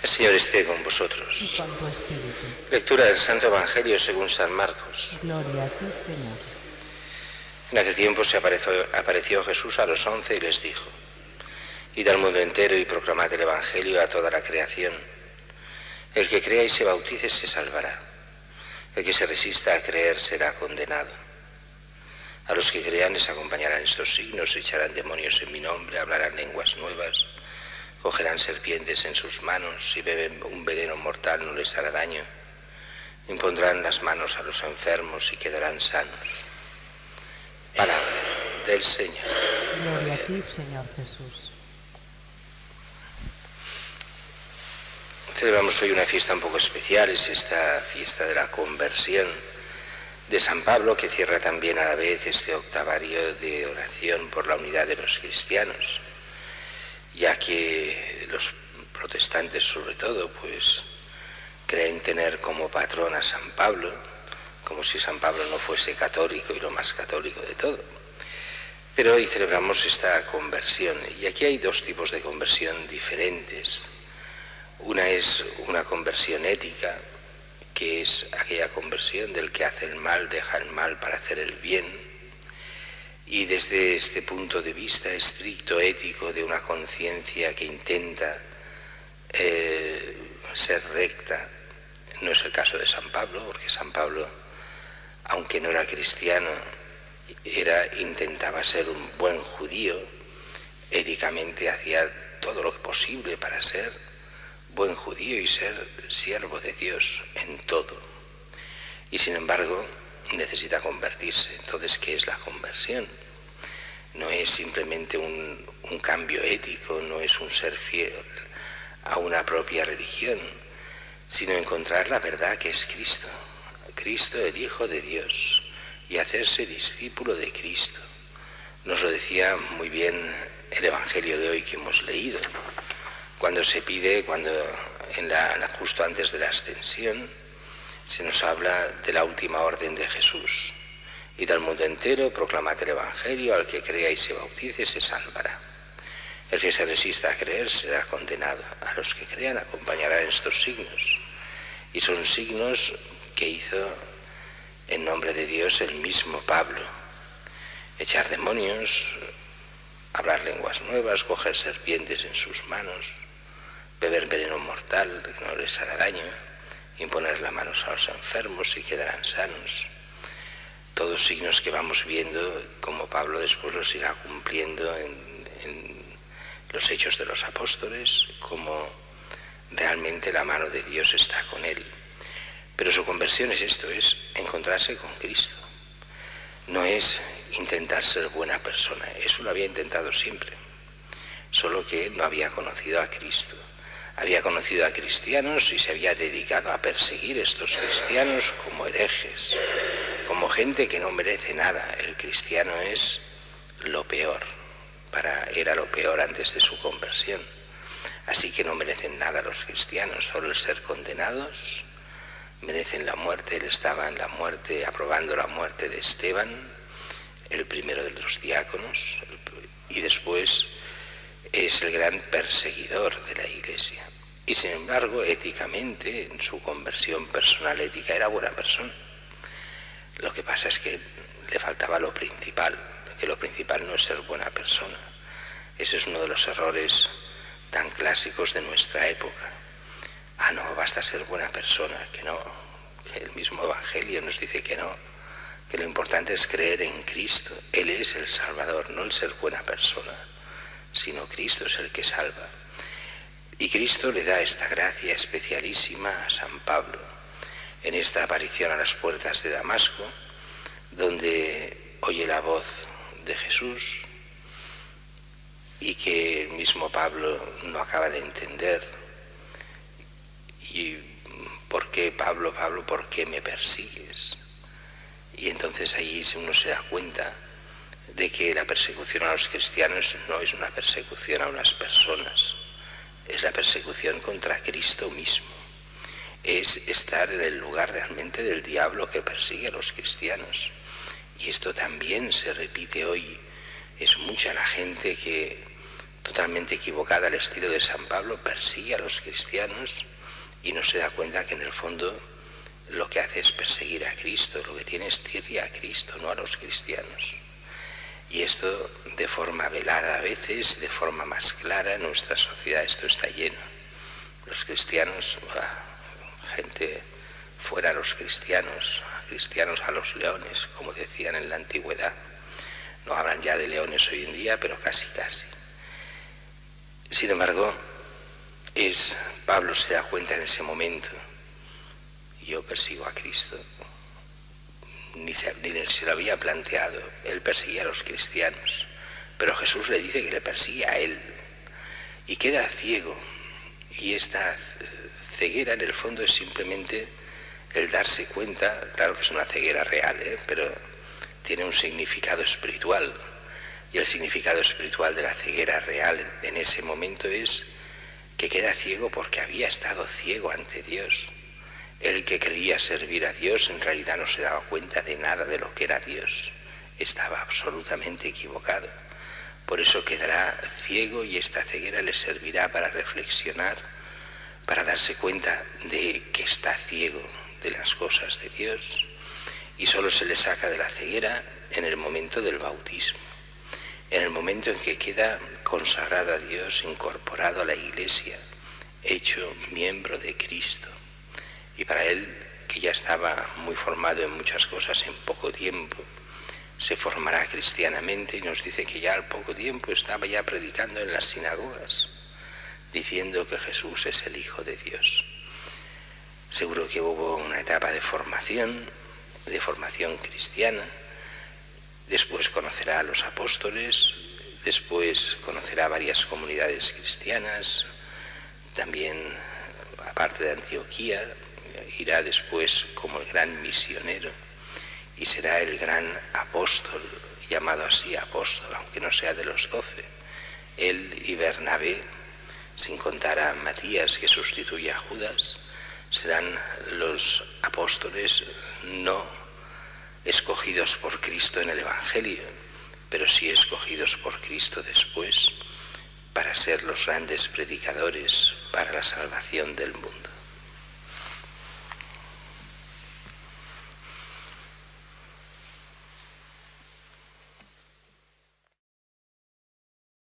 El Señor esté con y vosotros. con tu espíritu. Lectura del Santo Evangelio según San Marcos. Gloria a ti, Señor. En aquel tiempo se apareció Jesús a los 11 y les dijo: Id al mundo entero y proclamad el Evangelio a toda la creación. El que crea y se bautice se salvará. El que se resista a creer será condenado. A los que crean les acompañarán estos signos: echarán demonios en mi nombre, hablarán lenguas nuevas, cogerán serpientes en sus manos, si beben un veneno mortal no les hará daño, impondrán las manos a los enfermos y quedarán sanos. Palabra del Señor. Gloria a ti, Señor Jesús. Celebramos hoy una fiesta un poco especial, es esta fiesta de la conversión de San Pablo, que cierra también a la vez este octavario de oración por la unidad de los cristianos, ya que los protestantes sobre todo pues creen tener como patrón a San Pablo, como si San Pablo no fuese católico y lo más católico de todo. Pero hoy celebramos esta conversión, y aquí hay dos tipos de conversión diferentes. Una es una conversión ética, que es aquella conversión del que hace el mal, deja el mal para hacer el bien, y desde este punto de vista estricto, ético, de una conciencia que intenta ser recta. No es el caso de San Pablo, porque San Pablo, aunque no era cristiano, intentaba ser un buen judío, éticamente hacía todo lo posible para ser buen judío y ser siervo de Dios en todo. Y sin embargo, necesita convertirse. Entonces, ¿qué es la conversión? No es simplemente un cambio ético, no es un ser fiel a una propia religión, sino encontrar la verdad que es Cristo, Cristo el Hijo de Dios, y hacerse discípulo de Cristo. Nos lo decía muy bien el Evangelio de hoy que hemos leído, cuando se pide, justo antes de la ascensión, se nos habla de la última orden de Jesús: id al mundo entero, proclamad el Evangelio, al que crea y se bautice se salvará. El que se resista a creer será condenado. A los que crean acompañarán estos signos. Y son signos que hizo en nombre de Dios el mismo Pablo: echar demonios, hablar lenguas nuevas, coger serpientes en sus manos, beber veneno mortal que no les hará daño, imponer las manos a los enfermos y quedarán sanos. Todos signos que vamos viendo como Pablo después los irá cumpliendo en los hechos de los apóstoles, como realmente la mano de Dios está con él. Pero su conversión es esto, es encontrarse con Cristo. No es intentar ser buena persona, eso lo había intentado siempre, solo que no había conocido a Cristo. Había conocido a cristianos y se había dedicado a perseguir a estos cristianos como herejes, como gente que no merece nada. El cristiano es lo peor, era lo peor antes de su conversión. Así que no merecen nada los cristianos, solo el ser condenados, merecen la muerte. Él estaba en la muerte, aprobando la muerte de Esteban, el primero de los diáconos, y después es el gran perseguidor de la Iglesia. Y sin embargo, éticamente, en su conversión personal ética, era buena persona. Lo que pasa es que le faltaba lo principal, que lo principal no es ser buena persona. Ese es uno de los errores tan clásicos de nuestra época. No, basta ser buena persona, que no, que el mismo Evangelio nos dice que no, que lo importante es creer en Cristo. Él es el Salvador, no el ser buena persona, sino Cristo es el que salva. Y Cristo le da esta gracia especialísima a San Pablo en esta aparición a las puertas de Damasco, donde oye la voz de Jesús y que el mismo Pablo no acaba de entender. ¿Y por qué, Pablo, por qué me persigues? Y entonces ahí uno se da cuenta de que la persecución a los cristianos no es una persecución a unas personas, es la persecución contra Cristo mismo. Es estar en el lugar realmente del diablo que persigue a los cristianos. Y esto también se repite hoy. Es mucha la gente que totalmente equivocada al estilo de San Pablo, persigue a los cristianos y no se da cuenta que en el fondo lo que hace es perseguir a Cristo, lo que tiene es tirria a Cristo, no a los cristianos. Y esto de forma velada a veces, de forma más clara, en nuestra sociedad esto está lleno. Los cristianos, gente fuera los cristianos, cristianos a los leones, como decían en la antigüedad. No hablan ya de leones hoy en día, pero casi. Sin embargo, Pablo se da cuenta en ese momento, yo persigo a Cristo. Ni se lo había planteado, él perseguía a los cristianos, pero Jesús le dice que le persigue a él y queda ciego, y esta ceguera en el fondo es simplemente el darse cuenta, claro que es una ceguera real, pero tiene un significado espiritual, y el significado espiritual de la ceguera real en ese momento es que queda ciego porque había estado ciego ante Dios. El que creía servir a Dios en realidad no se daba cuenta de nada de lo que era Dios. Estaba absolutamente equivocado. Por eso quedará ciego y esta ceguera le servirá para reflexionar, para darse cuenta de que está ciego de las cosas de Dios. Y solo se le saca de la ceguera en el momento del bautismo, en el momento en que queda consagrado a Dios, incorporado a la Iglesia, hecho miembro de Cristo. Y para él, que ya estaba muy formado en muchas cosas en poco tiempo, se formará cristianamente y nos dice que ya al poco tiempo estaba ya predicando en las sinagogas, diciendo que Jesús es el Hijo de Dios. Seguro que hubo una etapa de formación cristiana, después conocerá a los apóstoles, después conocerá varias comunidades cristianas, también aparte de Antioquía, irá después como el gran misionero y será el gran apóstol, llamado así apóstol, aunque no sea de los 12. Él y Bernabé, sin contar a Matías que sustituye a Judas, serán los apóstoles no escogidos por Cristo en el Evangelio, pero sí escogidos por Cristo después para ser los grandes predicadores para la salvación del mundo.